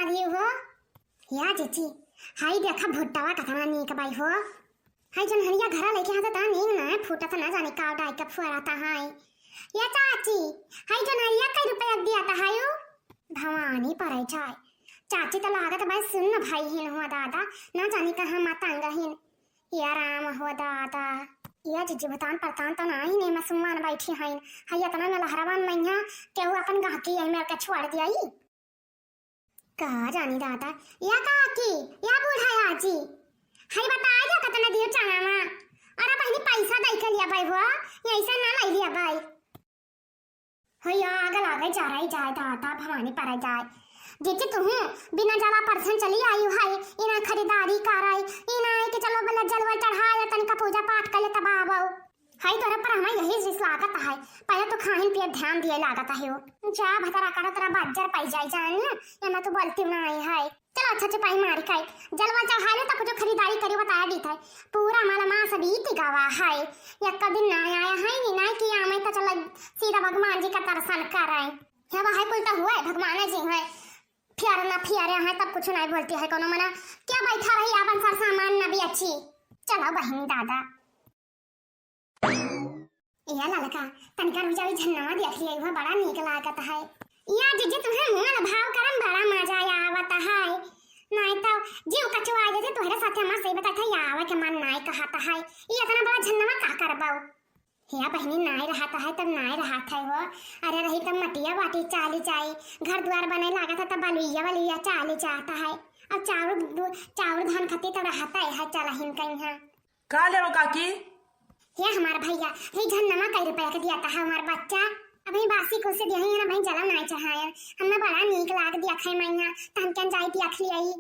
रही हो या जीजी हाई देखा भुट्टावा कतना नीक बाई हो। हाई जन हरिया घरा लेके हाथ ता नीक ना फूटा तो ना जाने का डाई का फुराता हाई। या चाची हाई जन हरिया कई रुपया दिया था हायो भवानी पराई जाए। चाची तो लागत भाई सुन न भाई हिन हुआ दादा ना जाने कहां मातांगा हिन। या राम हो दादा या जीजी बतान पतान तो नहीं ने मसुमान बैठी हईन हइया तना न लहरावन मैया केहू अपन गाकी आई मेरे के छोड़ दियाई का जानी दादा या काकी या बुढ़ाया जी हई बताया जा कतना दियो चांगामा अरे पहले पैसा दई के लिया भाई हो ये ऐसा ना लाई लिया भाई हइया आगे लागे जा रही जाए दादा भवानी पर जाए जीजी तुम बिना जाला परसन चली आई हाय इना खरीदारी कराई इना के चलो बल्ला जलवा चढ़ाया तनिका पूजा पाठ कर ले तब आबो हाय तोरा पर हमें यही जिस लागत है पहले तो खाहिन पिए ध्यान दिए लागत है हो जा भतरा कर तोरा बाजार पाई जाई जान या ना तो बोलती ना आई है चलो अच्छा चपाई मार के जलवा चढ़ा ले तब जो खरीदारी करी बताया दी था पूरा माला मास बीत गवा है एक दिन ना आया है नी ना कि आमे तो चल सीधा भगवान जी का दर्शन कराए है वह कुल तो हुआ भगवान जी है फिर ना फिर है तब कुछ नहीं बोलती है कोनो मना क्या बैठा रही अपन सर सामान ना भी अच्छी चलो बहनी दादा या ललका तनका रुजाई झन्ना देख लिया हुआ बड़ा नीक लागत है या जीजी तुम्हें मुंह भाव करम बड़ा मजा आवत है नहीं तो जीव कचवा जैसे तोहरे साथे हमार सही बता था आवे के मन नहीं कहता है ये इतना बड़ा झन्ना का करबाऊ या बहनी नाई रहता है तब नाई रहता है वो अरे रही तब मटिया बाटी चाली चाई घर द्वार बने लागत है तब बलुइया वालिया चाली चाहता है अब चावल धान खाती तब रहता है चला हिन कहीं है का ले काकी ये हमारा भैया ये झन्नमा कई रुपया का दिया था हमारा बच्चा अभी बासी को से दिया है ना भाई जला नहीं चढ़ाया हमने बड़ा नीक लाग दिया खाई मैया तन क्या जाई दिया खली आई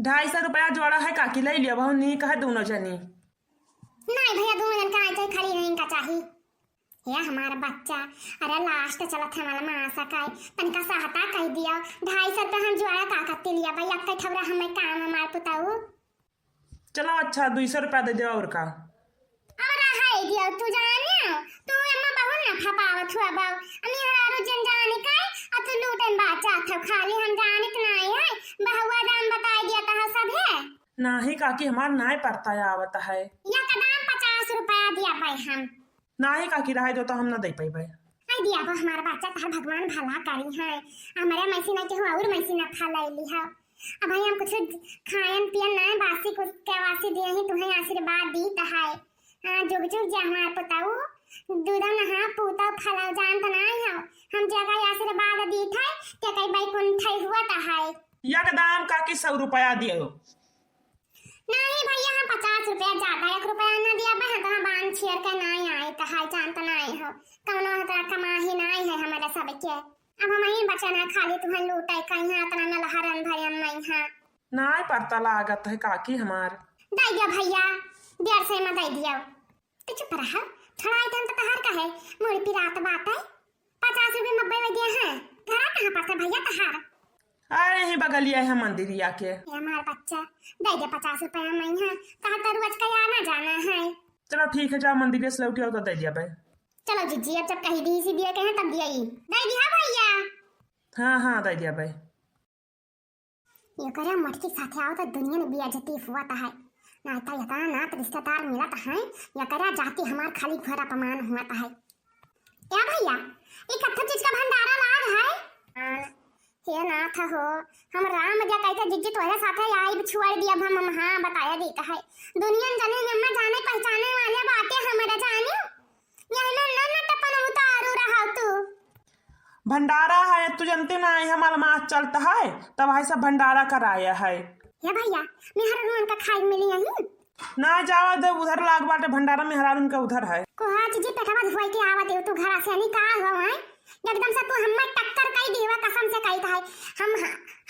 250 रुपया जोड़ा है काकी ले लिया बहुत नीक है दोनों जनी नहीं भैया दोनों जन का आए खड़ी नहीं का चाहिए ये हमारा बच्चा अरे लास्ट चला था वाला मासा का तनका सहता कह दिया 250 रुपया हम जोड़ा का कत्ती लिया भाई अब तक ठवरा हमें काम हमार पुताऊ चलो अच्छा 200 रुपया दे दे और का दिया तू जाने तू अम्मा बहु ना फपावत हुआ बाऊ अमी हरारो जन जाने का अब तू लूटन बाचा था खाली हम जाने तो नहीं है बहुआ दाम बता दिया था सब है नहीं काकी हमार नाय पड़ता है आवत है या का दाम 50 रुपया दिया भाई हम नहीं काकी रहे दो तो हम ना दे पाई भाई आई दिया बा हमारा बच्चा तार भगवान भला करी है हमारे मैसी ना के हो और मैसी ना खा ले है अब भाई हम कुछ खायन पियन ना बासी कुछ के वासी दिए ही तुम्हें आशीर्वाद दी है हां जुग जुग जा हमार पताऊ दूधा नहा पूता फला जान त नहीं हो हम जगह आशीर्वाद दी थे ते कई बाई कुन थई हुआ त है या का दाम काकी 100 रुपया दियो नहीं भैया हम 50 रुपया ज्यादा 1 रुपया ना दिया बे तो बांध छेर के नहीं आए त है जान त नहीं हो कौनो हतरा कमाही नहीं है हमारे सब के अब हम ही बचना खाली तुम्हें लूटाई कहीं इतना न लहरन भयन नहीं है नाय पड़ता लागत है काकी हमार दे दिया भैया 150 में दे दिया तो चुप रहा थोड़ा इधर तो तहार का है मोरी पिरात बात है 50 रुपए 90 में दिया है घरा कहां पर है भैया तहार अरे ही बगलिया है मंदिरिया के हमारा बच्चा दे दे 50 रुपए में है कहां तर रोज का आना जाना है चलो ठीक है जाओ मंदिर से लौटी आओ तो दे दिया भाई चलो जीजी अब जब कही दी सी दिया कहे तब दिया ही दे दिया भैया हां दे दिया भाई ये करे मटकी साथे आओ तो दुनिया में बिया जती हुआ ता है ना तो यता ना तो रिश्तेदार मिला तो है या करा जाती हमार खाली घोड़ा अपमान हुआ तो है क्या भैया एक कत्था चीज का भंडारा लाग है ये ना था हो हम राम जा कहते जिज्जी तोरे साथे आई छुड़ दिया हम हां बताया देता है दुनिया जाने अम्मा जाने पहचाने वाले बातें हमारे जाने यही ना न टपन उतारू रहा तू भंडारा है तू जानते ना हमारा मास चलता है तब है सब भंडारा कराया है या भैया मैं हर रोन का खाई मिली नहीं ना जावा दे उधर लाग बाटे भंडारा में हरारुन का उधर है कोहा जी पेटवा धोई के आवा दे तू घर से नहीं का हो है एकदम से तू हम्मे टक्कर कई देवा कसम से कही है हम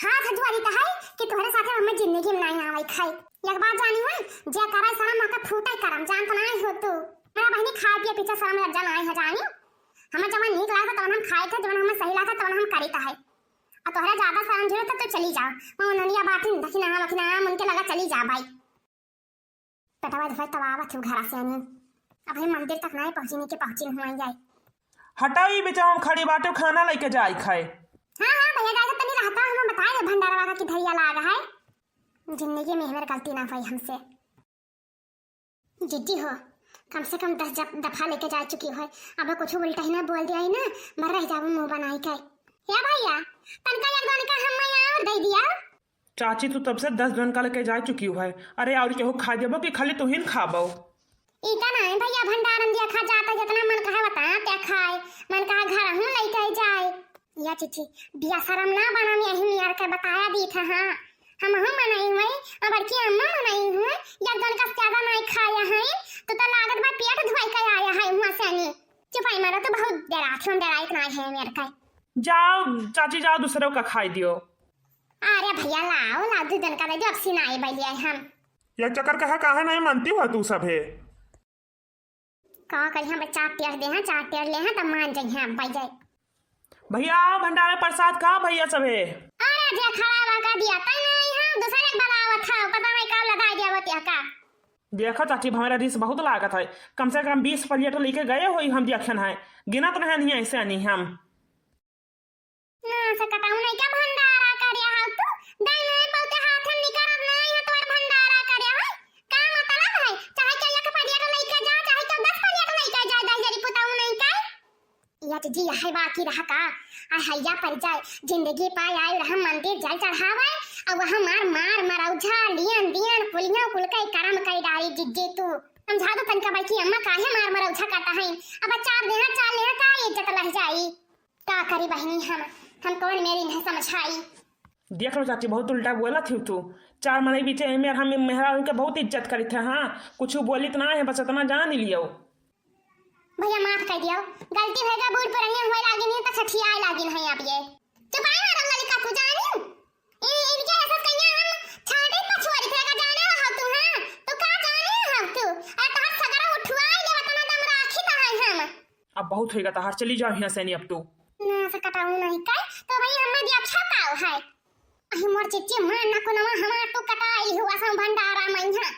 हाथ हजवारी है कि तोहरे साथे हमें जिंदगी में नहीं आवे खाई एक बात जानी है जे करे सारा माका फूटे करम जान तो नहीं हो तू मेरा बहनी खाए पिए पीछे सारा लग जाना है जानी हमें जब नीक लागा तो हम खाए थे जब हमें सही लागा तो हम करीता है अब तोहरा ज्यादा समझ तो चली जा मैं ननिया बात दखिना मन के लगा चली जा भाई पेटवा धोई तब आवा तू घर से नहीं अब हम मंदिर तक नहीं पहुंचने के पहुंची हुआ जाए हटाई बेचा हम खड़ी बाटे खाना लेके जाई खाए हां हां भैया जाएगा तनी रहता हम बताए भंडारा वाला की धैया लागा है। जिंदगी में हमारी गलती ना हुई हमसे। जिद्दी हो, कम से कम 10 दफा लेके जा चुकी हो। अब कुछ उल्टा ही ना बोल दिया ही ना, मर रह जाओ मुंह बनाई के। या भैया तनका एक दोन का हम और दे दिया। चाची तू तब से 10 जन का लेके जा चुकी है। अरे और केहू खा देबो कि खाली तू ही खाबो? इतना नहीं भैया भंडारम दिया खा जाता जितना मन कहा बता क्या खाए, मन कहा घर हूं लेके जाए। या चिची बिया शर्म ना बना में यही यार के बताया दी था। हां हम मनाई हुए और बड़की अम्मा मनाई हुए या दोन का ज्यादा नहीं खाया है तो लागत बा पेट धोई के आया है वहां से नहीं। चुपाई मारो तो बहुत डरा इतना है मेरे का। जाओ चाची जाओ, दूसरों का खाई दियो। अरे भैया लाओ दू दिन का दे जब सिनाई बैलिए हम। ये चक्कर कहा काहे नहीं मानती हो तू सब है? का करी हम चाट टेर दे हैं, चाट टेर ले हैं तब मान जाई हैं बाई जाए। भैया भंडारा प्रसाद का भैया सब है। अरे जे खड़ा लगा दिया तै नहीं हम दूसरे बनावत था पता नहीं कब लगा दिया बतिया का। देखो चाची हमारा डिश बहुत लागत है, कम से कम 20 प्लेट लेके गए हो हम देखन है, गिना तो नहीं ऐसे नहीं हम ना से कटाऊ नहीं क्या भंडारा करिया हो तू दाई नहीं बहुते हाथ में निकरत नहीं है तोर भंडारा करिया है। का मतलब है चाहे के एक प्लेट लेके जा चाहे के 10 प्लेट लेके जा दाई जरी पुताऊ नहीं का। या जी है बाकी रहा का आ हैया पर जाए जिंदगी पाए आए रहा मंदिर जल चढ़ावे और वहां मार मरौझा लियन दियन पुलिया कुल के करम कई डाली जिज्जे तू समझा दो तनका बाई की अम्मा काहे मार मरौझा करता है। अब चार देहा चाल लेहा का इज्जत लह जाई का करी बहनी हम कौन मेरी नहीं समझाई। देख लो चाची बहुत उल्टा बोला थी तू। 4 महीने बीते में हम मेहरा उनके बहुत इज्जत करी थे। हाँ कुछ बोली तो ना है बस इतना जान लियो। भैया माफ कर दियो गलती होएगा बूढ़ पर नहीं होए लागी नहीं तो छठियाए लागी नहीं अब ये चुपाई मारो ललिका तू जानी इनके ऐसा कन्या हम छाड़े पछुआरी थे का जाने हो तू। हां तू का जाने हो तू और तहर सगरा उठवाई ले बतना दम राखी ता है हम। अब बहुत होएगा तहार चली जाओ यहाँ से नहीं अब तू ना से कटाऊ नहीं का तो भाई हमें दिया अच्छा पाओ है। अहि मोर चिच्ची मां ना को नवा हमार तो कटाई हुआ सम भंडारा मैहा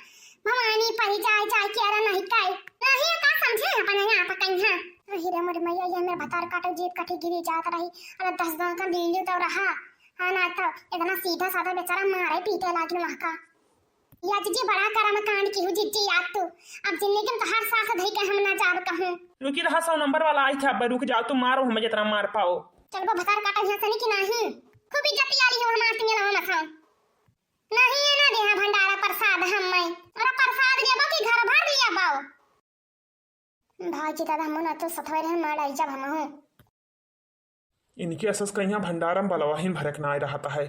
भवानी परी जाए के रे नहीं काई नहीं का समझे अपन यहां पर कहीं। अहि रे मोर मैया ये मेरे भतार काटो जीप कटी गिरी जात रही अरे 10 दिन का बिल्ली तो रहा। हां ना तो इतना सीधा साधा बेचारा मारे पीटे लागिन वहां का। या जी बड़ा करम कांड की हु जिज्जी याद तू अब जिंदगी में तो हर साथ धई के हम ना जाब कहूं। रुकी रहा 100 नंबर वाला आई था। अब रुक जाओ तुम मारो हमें जितना मार पाओ। चल वो भतार काटा यहां से नहीं कि नहीं खूब इज्जत वाली हो हमार तिंगला हम खाओ नहीं है ना देहा भंडारा प्रसाद हम मैं और प्रसाद देबो कि घर भर लिया बाओ भाई जी दादा मुना तो सथवे रह मार जब हम हूं इनके असस कहीं भंडारम बलवाहीन भरक ना आ रहा है।